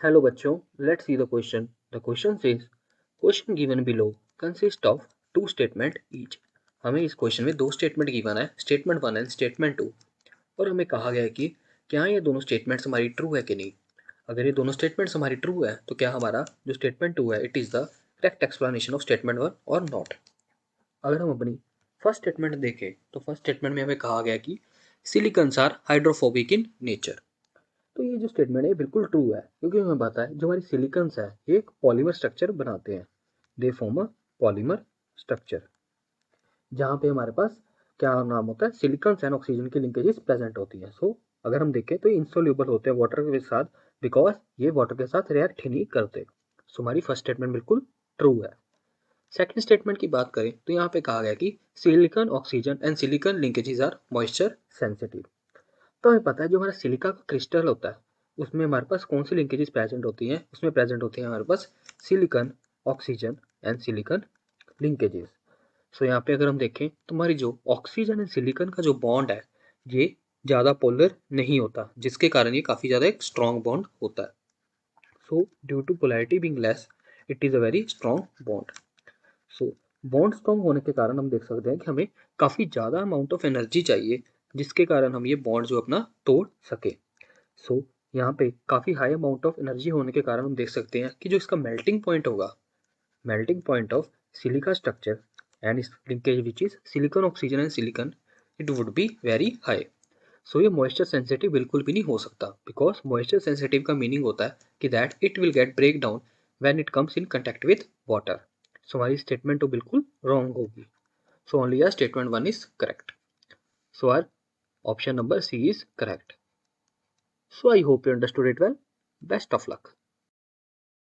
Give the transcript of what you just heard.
Hello बच्चों, let's see the question. The question says, question given below consist of two statement each. हमें इस question में दो statement given है, statement 1 and statement 2, और हमें कहा गया है कि क्या ये दोनों स्टेटमेंट्स हमारी ट्रू है कि नहीं। अगर ये दोनों स्टेटमेंट्स हमारी ट्रू है तो क्या हमारा जो स्टेटमेंट 2 है it is the correct explanation of statement 1 और नॉट। अगर हम अपनी फर्स्ट स्टेटमेंट देखें तो फर्स्ट स्टेटमेंट में हमें कहा गया कि silicones are hydrophobic in nature. तो ये जो स्टेटमेंट है बिल्कुल ट्रू है, क्योंकि हमें पता है जो हमारी सिलिकन्स है ये एक पॉलीमर स्ट्रक्चर बनाते हैं। They form a polymer structure, जहाँ पे हमारे पास क्या नाम होता है, सिलिकन्स एंड ऑक्सीजन की लिंकेजेस प्रेजेंट होती है। सो अगर हम देखें तो ये इंसोल्यूबल होते हैं वाटर के साथ, बिकॉज ये वाटर के साथ रिएक्ट ही नहीं करते। सो हमारी फर्स्ट स्टेटमेंट बिल्कुल ट्रू है। सेकेंड स्टेटमेंट की बात करें तो यहाँ पे कहा गया कि silicon oxygen and silicon linkages are moisture sensitive. तो हमें पता है जो हमारा सिलिका का क्रिस्टल होता है उसमें हमारे पास कौन सी लिंकेजेस प्रेजेंट होती हैं, उसमें प्रेजेंट होती हैं हमारे पास silicon oxygen and silicon linkages. So यहाँ पे अगर हम देखें तो हमारी जो ऑक्सीजन एंड सिलिकन का जो बॉन्ड है ये ज़्यादा पोलर नहीं होता, जिसके कारण ये काफ़ी ज़्यादा एक स्ट्रॉन्ग बॉन्ड होता है। So due to polarity being less it is a very strong bond. So bond strong होने के कारण हम देख सकते हैं कि हमें काफ़ी ज़्यादा अमाउंट ऑफ एनर्जी चाहिए, जिसके कारण हम ये बॉन्ड जो अपना तोड़ सके। सो यहाँ पे काफ़ी हाई अमाउंट ऑफ एनर्जी होने के कारण हम देख सकते हैं कि जो इसका मेल्टिंग पॉइंट होगा, melting point of silica structure and इस linkage which is silicon oxygen and silicon, it would be very high. So ये मॉइस्चर सेंसिटिव बिल्कुल भी नहीं हो सकता, बिकॉज मॉइस्चर सेंसिटिव का मीनिंग होता है कि that it will get break down when it comes in contact with water. So हमारी स्टेटमेंट तो बिल्कुल रॉन्ग होगी। So only our statement 1 is correct. So our option number C is correct. So I hope you understood it well. Best of luck.